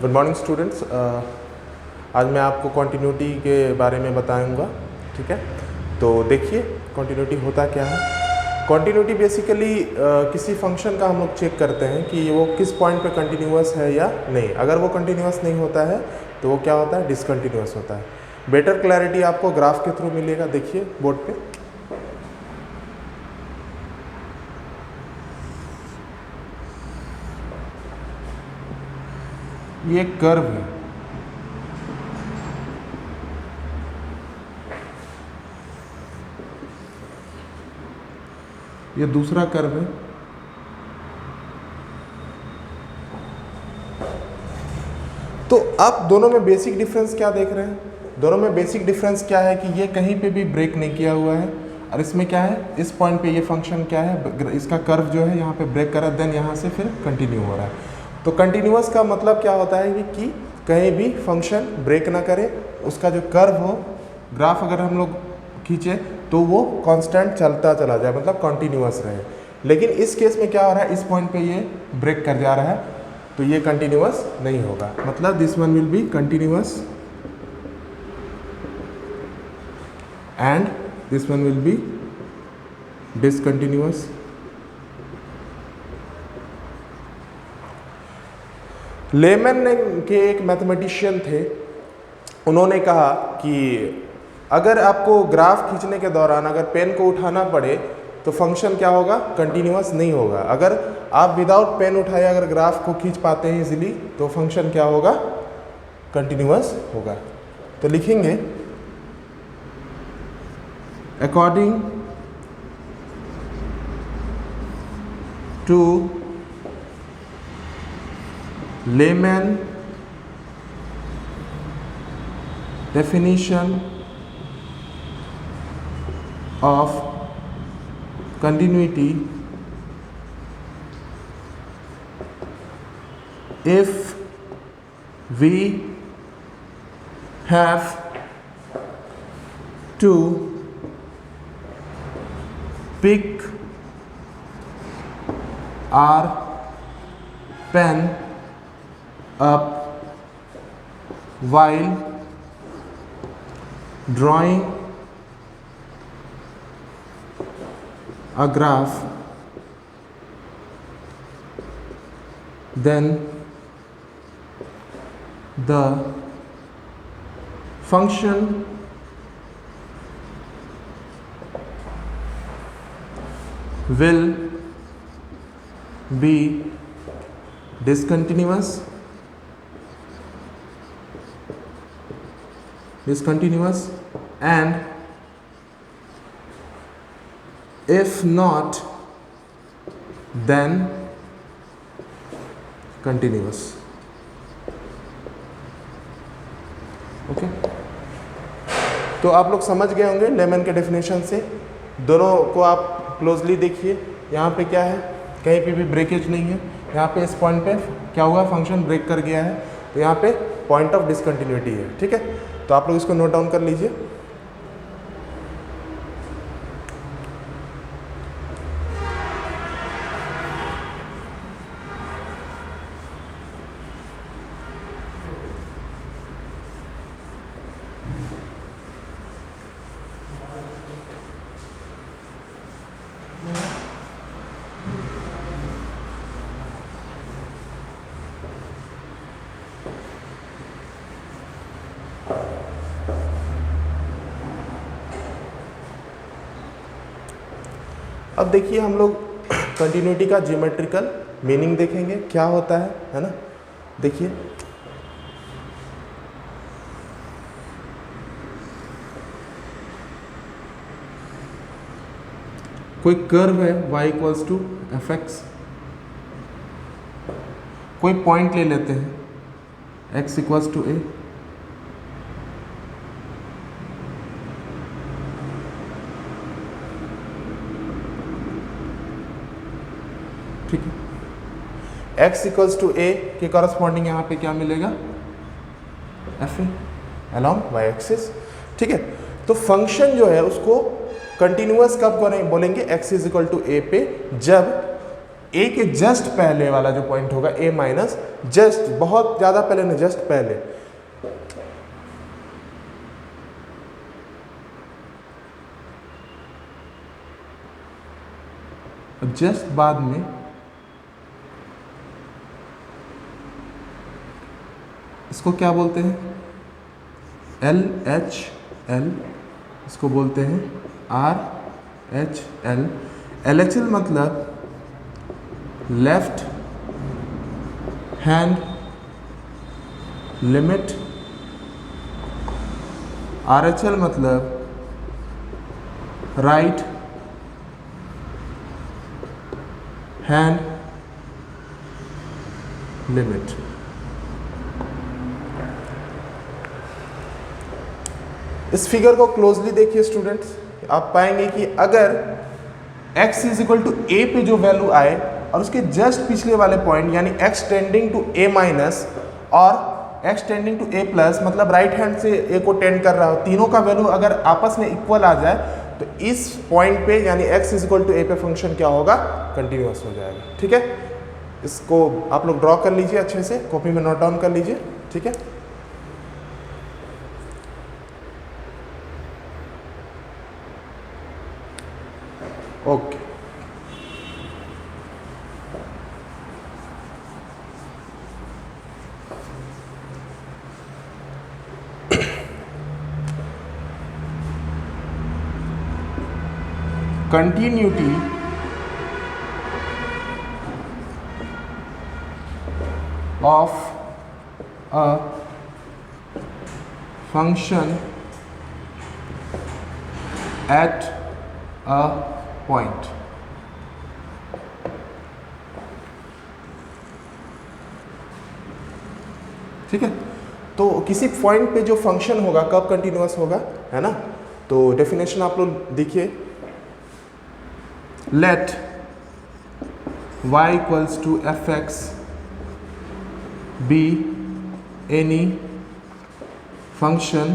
Good morning students. आज मैं आपको कॉन्टिन्यूटी के बारे में बताऊंगा। ठीक है, तो देखिए कॉन्टिन्यूटी होता क्या है। कॉन्टिन्यूटी बेसिकली किसी फंक्शन का हम लोग चेक करते हैं कि वो किस पॉइंट पे कंटिन्यूअस है या नहीं। अगर वो कंटिन्यूअस नहीं होता है तो वो क्या होता है, डिसकंटिन्यूअस होता है। बेटर क्लैरिटी आपको ग्राफ के थ्रू मिलेगा। देखिए बोर्ड पे, ये एक कर्व है, ये दूसरा कर्व है। तो आप दोनों में बेसिक डिफरेंस क्या देख रहे हैं? दोनों में बेसिक डिफरेंस क्या है कि ये कहीं पे भी ब्रेक नहीं किया हुआ है, और इसमें क्या है, इस पॉइंट पे ये फंक्शन क्या है, इसका कर्व जो है यहाँ पे ब्रेक कर रहा है, देन यहाँ से फिर कंटिन्यू हो रहा है। तो कंटिन्यूअस का मतलब क्या होता है कि कहीं भी फंक्शन ब्रेक ना करे, उसका जो कर्व हो, ग्राफ अगर हम लोग खींचे तो वो कांस्टेंट चलता चला जाए, मतलब कंटिन्यूअस रहे। लेकिन इस केस में क्या हो रहा है, इस पॉइंट पे ये ब्रेक कर जा रहा है, तो ये कंटिन्यूअस नहीं होगा। मतलब this one will be continuous and this one will be discontinuous. Lemon के एक मैथमेटिशियन थे, उन्होंने कहा कि अगर आपको ग्राफ खींचने के दौरान अगर पेन को उठाना पड़े तो फंक्शन क्या होगा, कंटिन्यूअस नहीं होगा। अगर आप विदाउट पेन उठाए अगर ग्राफ को खींच पाते हैं इजीली, तो फंक्शन क्या होगा, कंटिन्यूअस होगा। तो लिखेंगे according to Layman definition of continuity, if we have to pick our pen up while drawing a graph, then the function will be discontinuous and if not then continuous। Okay, तो आप लोग समझ गए होंगे lemon के definition से। दोनों को आप क्लोजली देखिए। यहाँ पे क्या है, कहीं पे भी ब्रेकेज नहीं है। यहाँ पे इस पॉइंट पे क्या हुआ, फंक्शन ब्रेक कर गया है, तो यहाँ पे पॉइंट ऑफ डिसकंटिन्यूटी है। ठीक है, तो आप लोग इसको नोट डाउन कर लीजिए। अब देखिए हम लोग कंटिन्यूटी का ज्योमेट्रिकल मीनिंग देखेंगे, क्या होता है ना। देखिए कोई कर्व है y equals to F X, कोई पॉइंट ले लेते हैं x इक्वल्स टू ए, ठीक है। x इक्वल्स टू ए के कॉरस्पॉन्डिंग यहाँ पे क्या मिलेगा, F A along Y axis. ठीक है, तो फंक्शन जो है उसको कंटिन्यूअस कब बोलेंगे, x is equal to A पे, जब ए के जस्ट पहले वाला जो पॉइंट होगा ए माइनस, जस्ट बहुत ज्यादा पहले नहीं, जस्ट पहले, जस्ट बाद में इसको क्या बोलते हैं, एल एच एल, इसको बोलते हैं R H L. L H L मतलब left hand limit, R H L मतलब राइट हैंड लिमिट। इस फिगर को क्लोजली देखिए स्टूडेंट्स, आप पाएंगे कि अगर x is equal to A पे जो वैल्यू आए और उसके जस्ट पिछले वाले पॉइंट यानी x tending to a minus और x tending to a plus, मतलब राइट हैंड से a को टेंड कर रहा हो, तीनों का वैल्यू अगर आपस में इक्वल आ जाए तो इस पॉइंट पे यानी x is equal to a पे फंक्शन क्या होगा, कंटिन्यूअस हो जाएगा। ठीक है, इसको आप लोग ड्रॉ कर लीजिए अच्छे से, कॉपी में नोट डाउन कर लीजिए। ठीक है, okay. Continuity of a function at a point। ठीक है, तो किसी पॉइंट पे जो फंक्शन होगा कब कंटिन्यूअस होगा, है ना। तो डेफिनेशन आप लोग देखिए, let y equals to fx be any function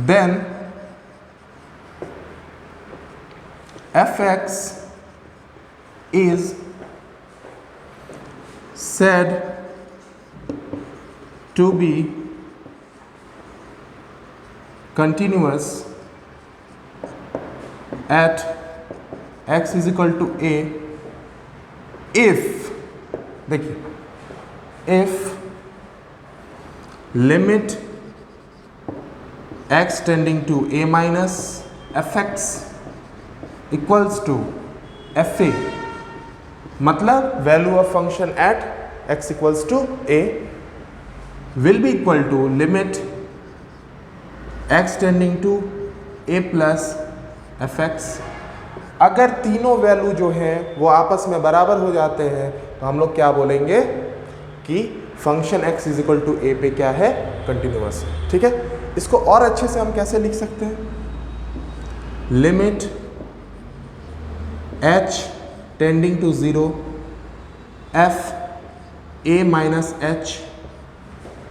then fx is said to be continuous at x is equal to a if, देखिए, if limit x tending to a minus fx equals to fa, मतलब value of function at x equals to a will be equal to limit x tending to a plus fx। अगर तीनों value जो हैं वो आपस में बराबर हो जाते हैं तो हम लोग क्या बोलेंगे कि function x is equal to a पे क्या है, कंटिन्यूअस है। ठीक है, इसको और अच्छे से हम कैसे लिख सकते हैं, limit h tending to 0 f a minus h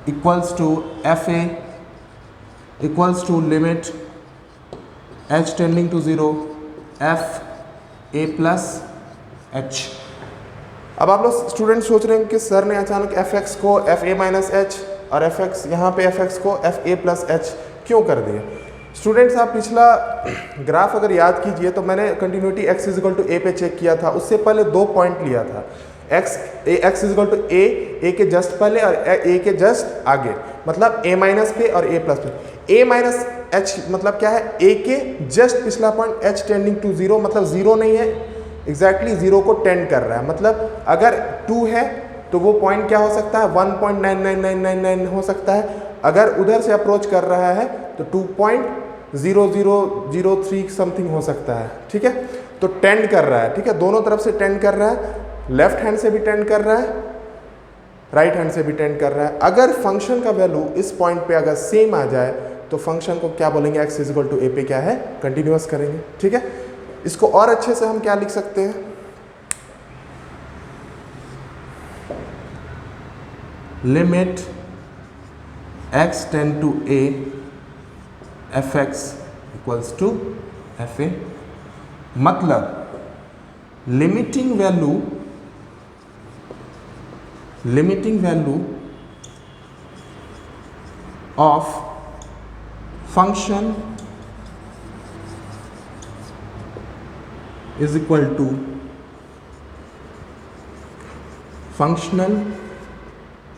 equals to f a equals to limit h tending to 0 f a plus h। अब आप लोग स्टूडेंट सोच रहे हैं कि सर ने अचानक fx को f a माइनस h और fx यहाँ पे fx को f a प्लस h क्यों कर दिया। स्टूडेंट्स आप पिछला ग्राफ अगर याद कीजिए तो मैंने continuity x is equal to a पे चेक किया था, उससे पहले दो पॉइंट लिया था, x is equal to a के जस्ट पहले और a के जस्ट आगे, मतलब a माइनस पे और a प्लस पे। a माइनस h मतलब क्या है, a के जस्ट पिछला पॉइंट h टेंडिंग टू 0, मतलब 0 नहीं है, एग्जैक्टली 0 को टेंड कर रहा है, मतलब अगर 2 है तो वो पॉइंट क्या हो सकता है, 1.99999 हो सकता है, अगर उधर से अप्रोच कर रहा है तो 2.0003 समथिंग हो सकता है। ठीक है, तो टेंड कर रहा है, ठीक है, दोनों तरफ से टेंड कर रहा है, लेफ्ट हैंड से भी टेंड कर रहा है, राइट हैंड से भी टेंड कर रहा है। अगर फंक्शन का वैल्यू इस पॉइंट पे अगर सेम आ जाए तो फंक्शन को क्या बोलेंगे, x is equal to a पे क्या है, कंटिन्यूअस करेंगे। ठीक है, इसको और अच्छे से हम क्या लिख सकते हैं, limit x tend to a fx equals to fa। मतलब limiting value of function is equal to functional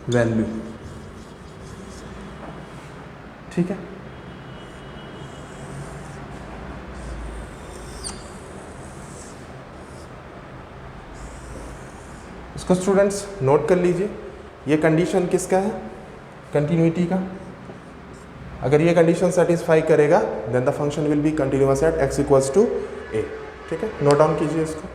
value. ठीक है, इसको स्टूडेंट्स नोट कर लीजिए। ये कंडीशन किसका है? कंटिन्यूटी का। अगर ये कंडीशन सेटिस्फाई करेगा then the function will be continuous at x equals to a। ठीक है, नोट डाउन कीजिए इसको।